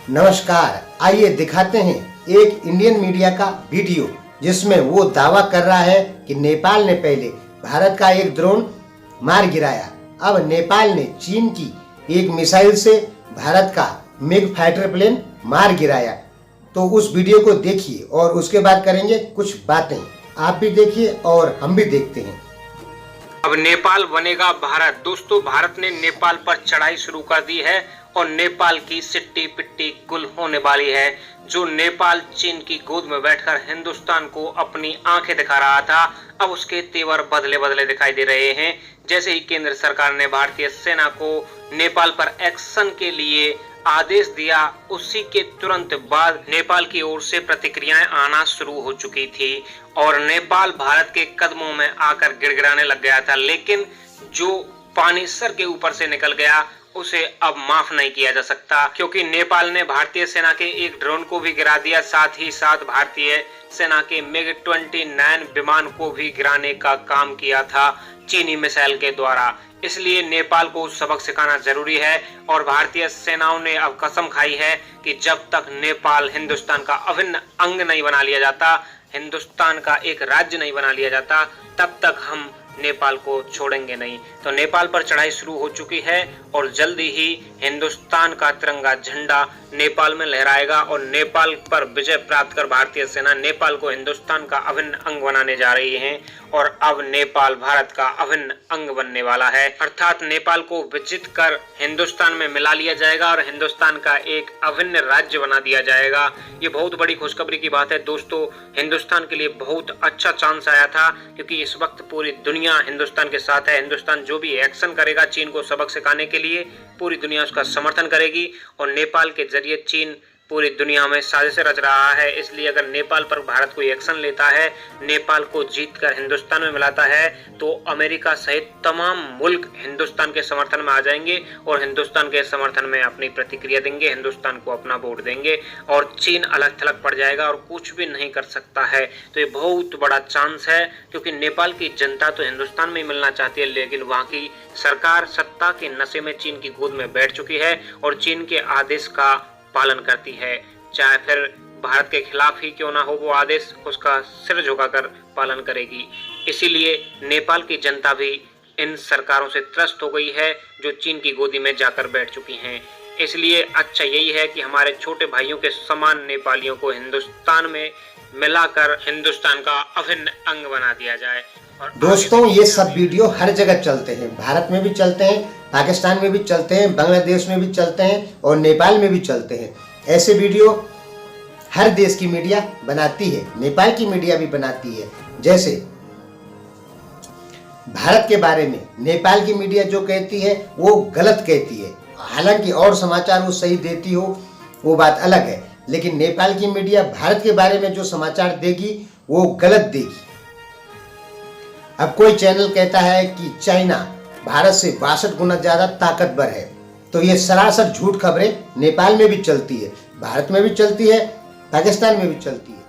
नमस्कार, आइए दिखाते हैं एक इंडियन मीडिया का वीडियो जिसमें वो दावा कर रहा है कि नेपाल ने पहले भारत का एक ड्रोन मार गिराया। अब नेपाल ने चीन की एक मिसाइल से भारत का मिग फाइटर प्लेन मार गिराया। तो उस वीडियो को देखिए और उसके बाद करेंगे कुछ बातें। आप भी देखिए और हम भी देखते हैं। अब नेपाल बनेगा भारत। दोस्तों, भारत ने नेपाल पर चढ़ाई शुरू कर दी है और नेपाल की सिट्टी पिट्टी गुल होने वाली है। जो नेपाल चीन की गोद में बैठकर हिंदुस्तान को अपनी आंखें दिखा रहा था, अब उसके तेवर बदले बदले दिखाई दे रहे हैं। जैसे ही केंद्र सरकार ने भारतीय सेना को नेपाल पर एक्शन के लिए आदेश दिया, उसी के तुरंत बाद नेपाल की ओर से प्रतिक्रियाएं आना शुरू हो चुकी थी और नेपाल भारत के कदमों में आकर गिड़गिड़ाने लग गया था। लेकिन जो पानी सर के ऊपर से निकल गया उसे अब माफ नहीं किया जा सकता, क्योंकि नेपाल ने भारतीय सेना के एक ड्रोन को भी गिरा दिया, साथ ही साथ भारतीय सेना के मिग 29 विमान को भी गिराने का काम किया था चीनी मिसाइल के द्वारा। इसलिए नेपाल को सबक सिखाना जरूरी है और भारतीय सेनाओं ने अब कसम खाई है कि जब तक नेपाल हिंदुस्तान का अभिन्न अंग नहीं बना लिया जाता, हिंदुस्तान का एक राज्य नहीं बना लिया जाता, तब तक हम नेपाल को छोड़ेंगे नहीं। तो नेपाल पर चढ़ाई शुरू हो चुकी है और जल्दी ही हिंदुस्तान का तिरंगा झंडा नेपाल में लहराएगा और नेपाल पर विजय प्राप्त कर भारतीय सेना नेपाल को हिंदुस्तान का अभिन्न अंग बनाने जा रही है और अब नेपाल भारत का अभिन्न अंग बनने वाला है। अर्थात नेपाल को विजित कर हिंदुस्तान में मिला लिया जाएगा और हिंदुस्तान का एक अभिन्न राज्य बना दिया जाएगा। ये बहुत बड़ी खुशखबरी की बात है दोस्तों। हिंदुस्तान के लिए बहुत अच्छा चांस आया था, क्योंकि इस वक्त पूरी दुनिया हिंदुस्तान के साथ है। हिंदुस्तान जो भी एक्शन करेगा चीन को सबक सिखाने के लिए, पूरी दुनिया उसका समर्थन करेगी और नेपाल के जरिए चीन पूरी दुनिया में साजिशें रच रहा है। इसलिए अगर नेपाल पर भारत कोई एक्शन लेता है, नेपाल को जीतकर हिंदुस्तान में मिलाता है, तो अमेरिका सहित तमाम मुल्क हिंदुस्तान के समर्थन में आ जाएंगे और हिंदुस्तान के समर्थन में अपनी प्रतिक्रिया देंगे, हिंदुस्तान को अपना वोट देंगे और चीन अलग थलग पड़ जाएगा और कुछ भी नहीं कर सकता है। तो ये बहुत बड़ा चांस है, क्योंकि नेपाल की जनता तो हिंदुस्तान में मिलना चाहती है, लेकिन वहाँ की सरकार सत्ता के नशे में चीन की गोद में बैठ चुकी है और चीन के आदेश का पालन करती है। चाहे फिर भारत के खिलाफ ही क्यों ना हो वो आदेश, उसका सिर झुकाकर पालन करेगी। इसीलिए नेपाल की जनता भी इन सरकारों से त्रस्त हो गई है जो चीन की गोदी में जाकर बैठ चुकी हैं। इसलिए अच्छा यही है कि हमारे छोटे भाइयों के समान नेपालियों को हिंदुस्तान में मिलाकर हिंदुस्तान का अभिन्न अंग बना दिया जाए। दोस्तों, ये सब वीडियो हर जगह चलते हैं, भारत में भी चलते हैं, पाकिस्तान में भी चलते हैं, बांग्लादेश में भी चलते हैं और नेपाल में भी चलते हैं। ऐसे वीडियो हर देश की मीडिया बनाती है, नेपाल की मीडिया भी बनाती है। जैसे भारत के बारे में नेपाल की मीडिया जो कहती है वो गलत कहती है, हालांकि और समाचार वो सही देती हो वो बात अलग है, लेकिन नेपाल की मीडिया भारत के बारे में जो समाचार देगी वो गलत देगी। अब कोई चैनल कहता है कि चाइना भारत से 62 गुना ज्यादा ताकतवर है, तो ये सरासर झूठ खबरें नेपाल में भी चलती है, भारत में भी चलती है, पाकिस्तान में भी चलती है।